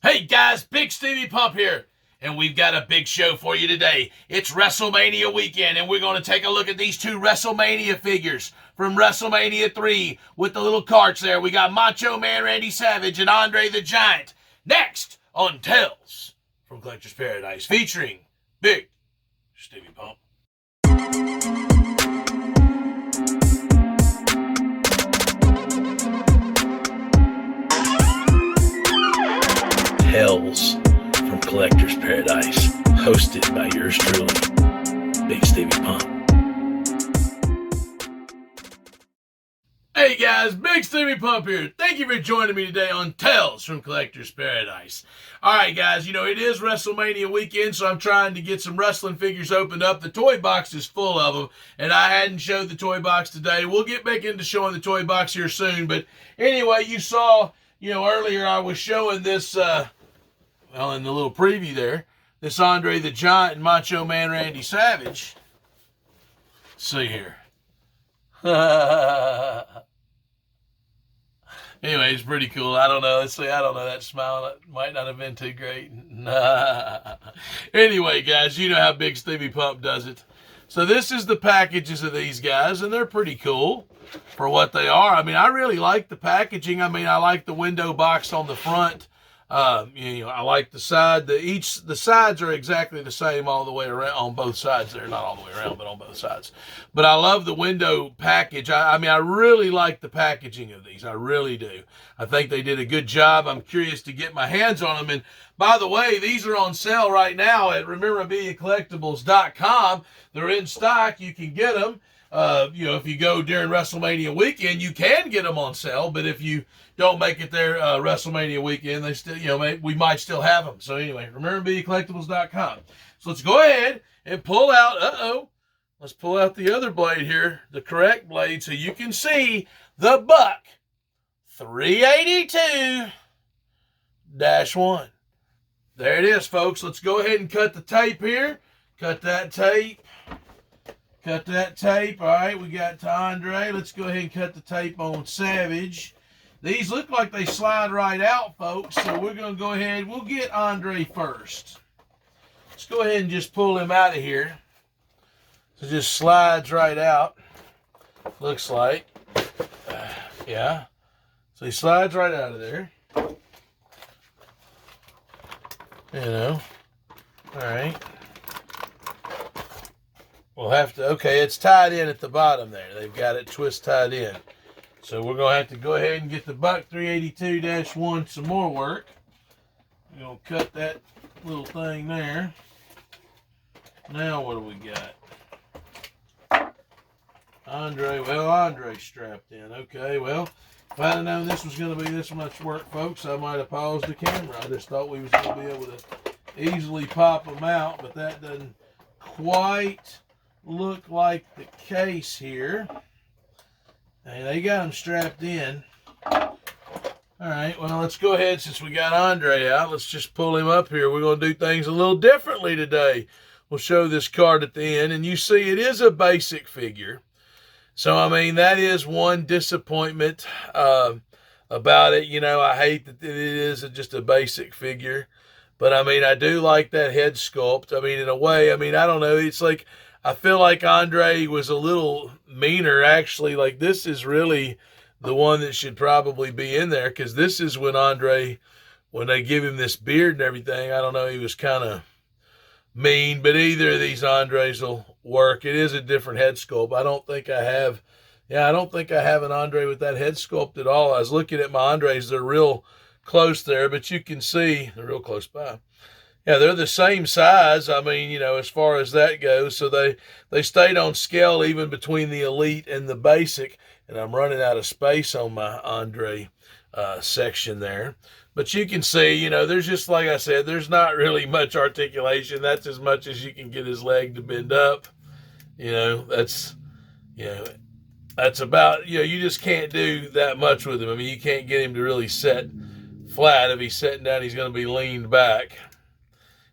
Hey guys, Bigsteviepump here, and we've got a big show for you today. It's Wrestlemania weekend, and we're going to take a look at these two Wrestlemania figures from Wrestlemania 3 with the little carts there. We got Macho Man Randy Savage and Andre the Giant. Next on Tales from Collector's Paradise, featuring Big Stevie Pump. Tales from Collector's Paradise, hosted by yours truly, Bigsteviepump. Hey guys, Bigsteviepump here. Thank you for joining me today on Tales from Collector's Paradise. Alright guys, it is WrestleMania weekend, so I'm trying to get some wrestling figures opened up. The toy box is full of them, and I hadn't showed the toy box today. We'll get back into showing the toy box here soon, but anyway, you saw, earlier I was showing this, in the little preview there, this Andre the Giant and Macho Man Randy Savage. Let's see here. Anyway, it's pretty cool. I don't know. Let's see. I don't know. That smile might not have been too great. Anyway, guys, you know how Big Stevie Pump does it. So this is the packages of these guys, and they're pretty cool for what they are. I really like the packaging. I like the window box on the front. I like the side. The sides are exactly the same all the way around on both sides there. Not all the way around, but on both sides. But I love the window package. I really like the packaging of these. I really do. I think they did a good job. I'm curious to get my hands on them. And by the way, these are on sale right now at RememberMediaCollectibles.com. They're in stock. You can get them. If you go during WrestleMania weekend, you can get them on sale. But if you don't make it there WrestleMania weekend, they still, we might still have them. So anyway, RememberMediaCollectibles.com. So let's go ahead and pull out. Let's pull out the other blade here, the correct blade, so you can see the Buck 382-1. There it is, folks. Let's go ahead and cut the tape here. Cut that tape. Cut that tape. All right, we got to Andre. Let's go ahead and cut the tape on Savage. These look like they slide right out, folks, so we're going to go ahead. We'll get Andre first. Let's go ahead and just pull him out of here. So it just slides right out, looks like. Yeah. So he slides right out of there. All right. We'll have to, okay, it's tied in at the bottom there. They've got it twist tied in. So we're going to have to go ahead and get the Buck 382-1 some more work. We're going to cut that little thing there. Now what do we got? Andre's strapped in. Okay, well, if I'd have known this was going to be this much work, folks, I might have paused the camera. I just thought we was going to be able to easily pop them out, but that doesn't quite look like the case here. Hey, they got them strapped in. All right, well, let's go ahead. Since we got Andre out, let's just pull him up here. We're going to do things a little differently today. We'll show this card at the end, and you see it is a basic figure. So, that is one disappointment about it. I hate that it is just a basic figure. But, I do like that head sculpt. In a way, I don't know. It's like, I feel like Andre was a little meaner, actually. Like, this is really the one that should probably be in there. Because this is when Andre, when they give him this beard and everything, I don't know, he was kind of mean. But either of these Andres will work. It is a different head sculpt. I don't think I have an Andre with that head sculpt at all. I was looking at my Andres. They're real close there, but you can see they're real close by. Yeah, they're the same size. As far as that goes. So they stayed on scale even between the Elite and the Basic. And I'm running out of space on my Andre section there. But you can see, there's just, like I said, there's not really much articulation. That's as much as you can get his leg to bend up. That's about, you just can't do that much with him. You can't get him to really set flat. If he's sitting down, he's going to be leaned back.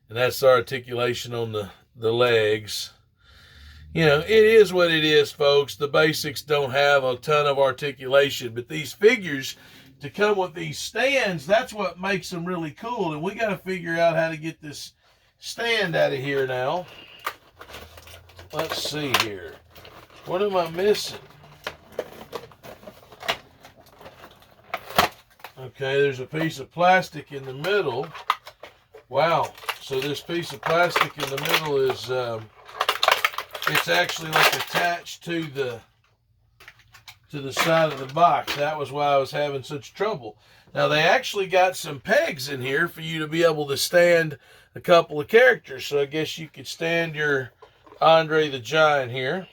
And that's the articulation on the legs. It is what it is, folks. The basics don't have a ton of articulation, but these figures to come with these stands, that's what makes them really cool. And we got to figure out how to get this stand out of here now. Let's see here. What am I missing? Okay, there's a piece of plastic in the middle. Wow. So this piece of plastic in the middle is, it's actually like attached to the side of the box. That was why I was having such trouble. Now they actually got some pegs in here for you to be able to stand a couple of characters. So I guess you could stand your Andre the Giant here.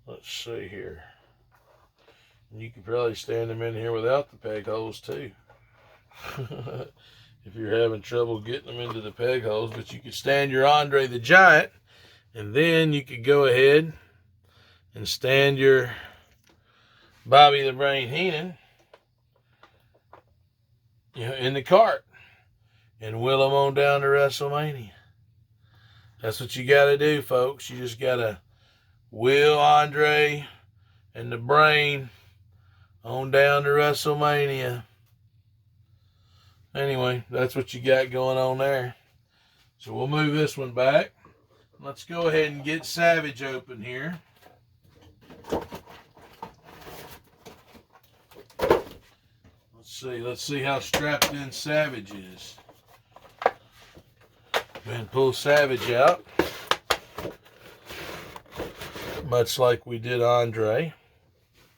Let's see here. You could probably stand them in here without the peg holes too. If you're having trouble getting them into the peg holes, but you could stand your Andre the Giant, and then you could go ahead and stand your Bobby the Brain Heenan, in the cart, and wheel them on down to WrestleMania. That's what you got to do, folks. You just got to wheel Andre and the Brain on down to WrestleMania. Anyway, that's what you got going on there. So we'll move this one back. Let's go ahead and get Savage open here. Let's see how strapped in Savage is. Go ahead and pull Savage out, much like we did Andre.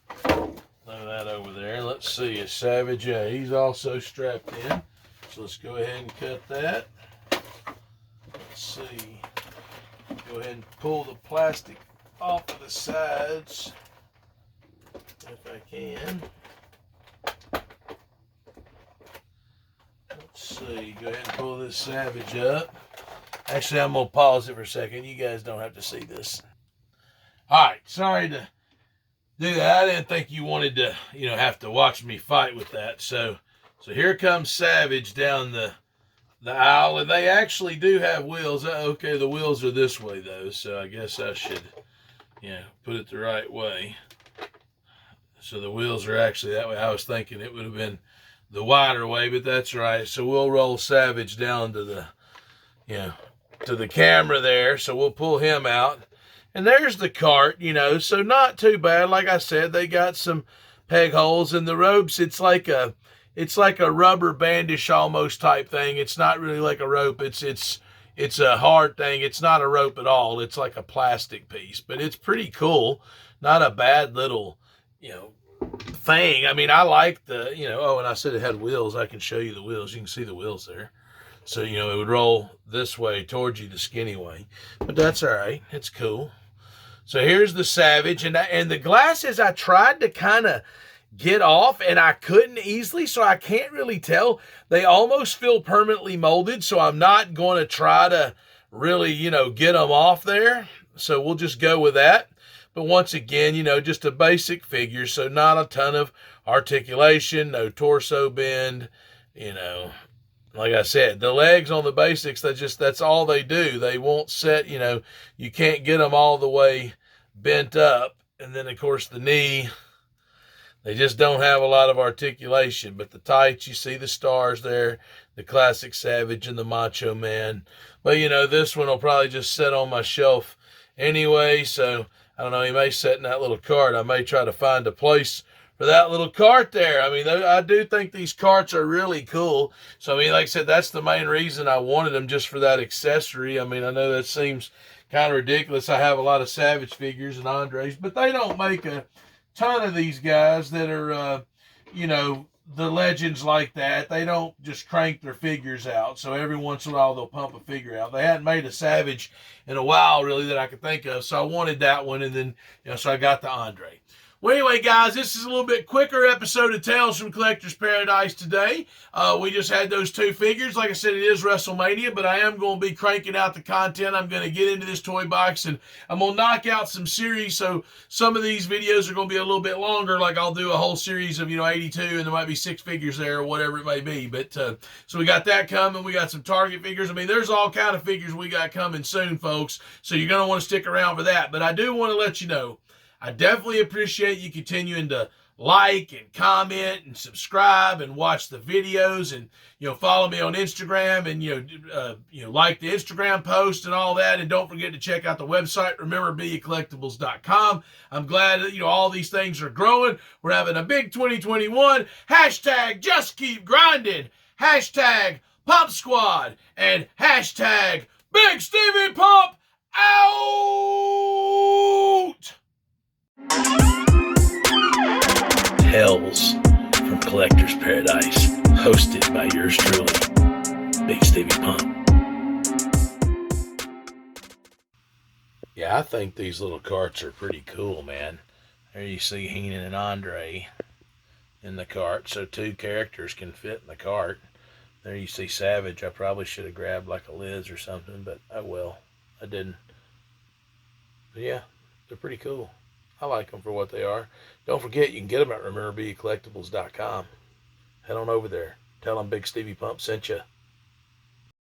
Throw that over there. Let's see, is Savage, yeah, he's also strapped in. So let's go ahead and cut that. Let's see. Go ahead and pull the plastic off of the sides if I can. Let's see. Go ahead and pull this Savage up. Actually, I'm going to pause it for a second. You guys don't have to see this. All right. Sorry to do that. I didn't think you wanted to, have to watch me fight with that. So here comes Savage down the aisle, and they actually do have wheels. Okay, the wheels are this way though, so I guess I should, put it the right way. So the wheels are actually that way. I was thinking it would have been the wider way, but that's right. So we'll roll Savage down to the, to the camera there. So we'll pull him out. And there's the cart, so not too bad. Like I said, they got some peg holes in the ropes. It's like a rubber bandish almost type thing. It's not really like a rope. It's a hard thing. It's not a rope at all. It's like a plastic piece, but it's pretty cool. Not a bad little, thing. I mean, I like the, oh, and I said it had wheels. I can show you the wheels. You can see the wheels there. So, it would roll this way towards you, the skinny way. But that's all right. It's cool. So here's the Savage. And the glasses I tried to kind of get off, and I couldn't easily, so I can't really tell. They almost feel permanently molded, so I'm not going to try to really, get them off there. So we'll just go with that. But once again, just a basic figure, so not a ton of articulation, no torso bend, Like I said, the legs on the basics, that's all they do. They won't set, you can't get them all the way bent up. And then, of course, the knee, they just don't have a lot of articulation. But the tights, you see the stars there, the classic Savage and the Macho Man. But, this one will probably just sit on my shelf anyway. So, I don't know, he may sit in that little cart. I may try to find a place for that little cart there. I mean, I do think these carts are really cool. So, I mean, like I said, that's the main reason I wanted them, just for that accessory. I mean, I know that seems kind of ridiculous. I have a lot of Savage figures and Andres, but they don't make a ton of these guys that are, the legends like that. They don't just crank their figures out. So every once in a while they'll pump a figure out. They hadn't made a Savage in a while, really, that I could think of. So I wanted that one, and then, so I got the Andre. Well, anyway, guys, this is a little bit quicker episode of Tales from Collector's Paradise today. We just had those two figures. Like I said, it is WrestleMania, but I am going to be cranking out the content. I'm going to get into this toy box, and I'm going to knock out some series. So some of these videos are going to be a little bit longer. Like I'll do a whole series of, 82, and there might be 6 figures there or whatever it may be. But so we got that coming. We got some Target figures. I mean, there's all kind of figures we got coming soon, folks. So you're going to want to stick around for that. But I do want to let you know, I definitely appreciate you continuing to like and comment and subscribe and watch the videos, and follow me on Instagram, and like the Instagram post and all that. And don't forget to check out the website, rememberbeacollectibles.com. I'm glad that all these things are growing. We're having a big 2021. Hashtag just keep grinding. Hashtag Pump Squad and hashtag Bigsteviepump out. Tales from Collector's Paradise, hosted by yours truly, Bigsteviepump. Yeah, I think these little carts are pretty cool, man. There you see Heenan and Andre in the cart, so 2 characters can fit in the cart. There you see Savage. I probably should have grabbed like a Liz or something, but oh well, I didn't. But yeah, they're pretty cool. I like them for what they are. Don't forget, you can get them at rememberbeacollectibles.com. Head on over there. Tell them Bigsteviepump sent you.